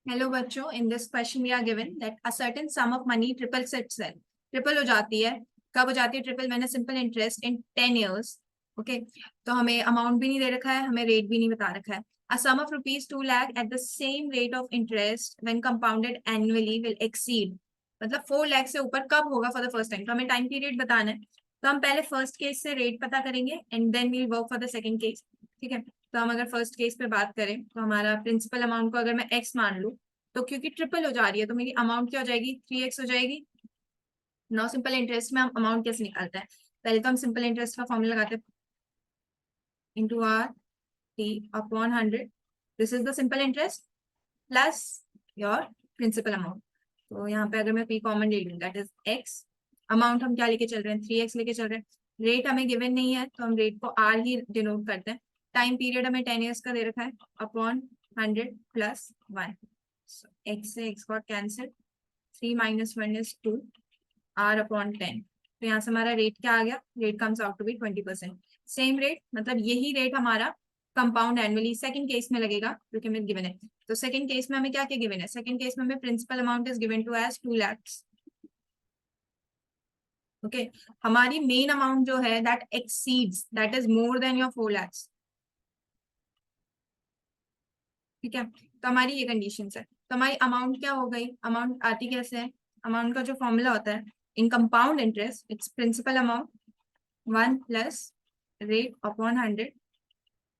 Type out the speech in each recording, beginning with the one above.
Hello बच्चों, in this question we are given that a certain sum of money triple sets है। Triple हो जाती है। कब हो जाती है ट्रिपल? मैंने simple interest in 10 years। Okay, तो हमें अमाउंट भी नहीं दे रखा है, हमें रेट भी नहीं बता रखा है। A sum of rupees 2 lakh at the same rate of interest when compounded annually will exceed, मतलब 4 lakh से ऊपर कब होगा फॉर द फर्स्ट टाइम। तो हमें टाइम पीरियड बताना है। तो हम पहले फर्स्ट केस से रेट पता करेंगे and then we'll work for the second case. ठीक है, तो हम अगर फर्स्ट केस पे बात करें तो हमारा प्रिंसिपल अमाउंट को अगर मैं एक्स मान लूं, तो क्योंकि ट्रिपल हो जा रही है तो मेरी अमाउंट क्या हो जाएगी? 3x हो जाएगी। नाउ सिंपल इंटरेस्ट में हम अमाउंट कैसे निकालते हैं? पहले तो हम सिंपल इंटरेस्ट का फॉर्मूला लगाते हैं, into R T upon 100। This is the simple interest plus your principal amount. तो यहाँ पे अगर मैं पी कॉमन ले लूँ, दैट इज एक्स। अमाउंट हम क्या लेके चल रहे हैं? 3x लेके चल रहे हैं। रेट हमें गिवन नहीं है तो हम रेट को आर ही डिनोट करते हैं। टाइम पीरियड हमें 10 years का दे रखा है, अपॉन 100 प्लस 1। एक्स से x got cancel, 3 - 1 is 2, R upon 10। तो यहाँ से हमारा रेट क्या आ गया? Rate comes out to be 20%। Same rate, मतलब यही रेट हमारा कंपाउंड एनुअली सेकंड केस में लगेगा क्योंकि हमें गिवन है। तो सेकंड केस में हमें क्या क्या गिवन है? सेकंड केस में हमें principal amount is given to as 2 lakhs। Okay, हमारी मेन अमाउंट जो है that exceeds, that is more than your 4 lakhs। ठीक है, तो हमारी ये कंडीशन है। तो हमारी अमाउंट क्या हो गई? अमाउंट आती कैसे है? अमाउंट का जो फॉर्मूला होता है in compound interest, it's principal amount 1 plus rate upon 100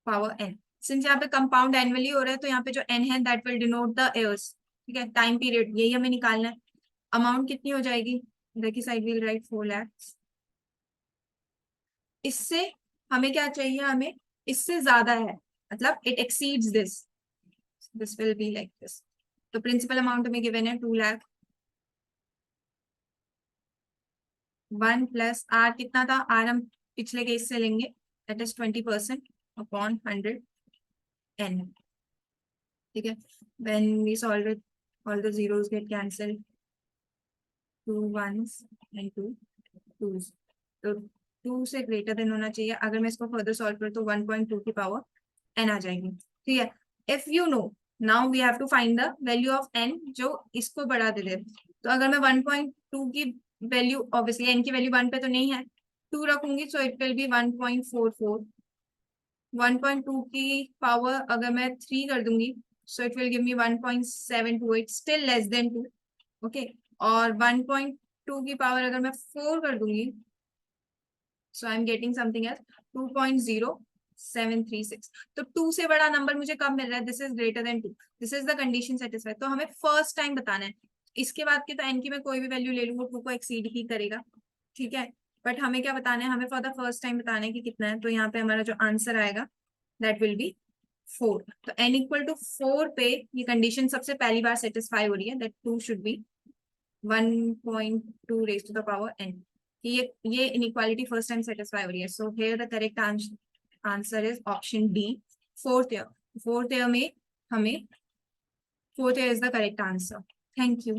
power n। Since यहाँ पे कंपाउंड एनुअली हो रहा है तो यहाँ पे जो n है that will denote the years. ठीक है, टाइम पीरियड यही हमें निकालना है। अमाउंट कितनी हो जाएगी? इधर की साइड विल राइट 4 lakhs। इससे हमें क्या चाहिए? हमें इससे ज्यादा है, मतलब it exceeds this, this will be like this. तो प्रिंसिपल अमाउंट हमें गिवन है 2 lakh। 1 प्लस आर कितना था? आर हम पिछले केस से लेंगे, दैट इज 20% अपॉन 100 n। ठीक है, when we solve it all the zeros get cancelled, 2 ones and 2 twos। तो 2 से ग्रेटर देन होना चाहिए। अगर मैं इसको फर्दर सॉल्व करूँ तो 1.2 की पावर n आ जाएगी। ठीक है, if you know, now we have to find the value of n जो इसको बढ़ा दे दे। तो अगर मैं 1.2 की वैल्यू, ऑब्वियसली n की वैल्यू 1 पे तो नहीं है, 2 रखूंगी, सो इट विल बी 1.44। 1.2 की पावर अगर मैं 3 कर दूंगी, so it will give me 1.728, still less than 2। Okay, और 1.2 की पावर अगर मैं 4 कर दूंगी, so I am getting something as 2.0736। तो 2 से बड़ा नंबर मुझे कब मिल रहा है? This is greater than 2, this is the condition satisfied. तो हमें फर्स्ट टाइम बताना है। इसके बाद की तो एन की मैं कोई भी वैल्यू ले लूंगा 2 को एक्सीड ही करेगा। ठीक है, बट हमें क्या बताना है? हमें फॉर द फर्स्ट टाइम बताना है कि कितना है। तो यहाँ पे हमारा जो आंसर आएगा दैट विल बी 4। तो n इक्वल टू 4 पे ये कंडीशन सबसे पहली बार सेटिस्फाई हो रही है, that 2 should be 1.2 raise to the power n। ये इनइक्वालिटी फर्स्ट टाइम सेटिस्फाई हो रही है। So here the correct answer is option D, fourth year. Fourth year में हमें, fourth year is the correct answer. Thank you.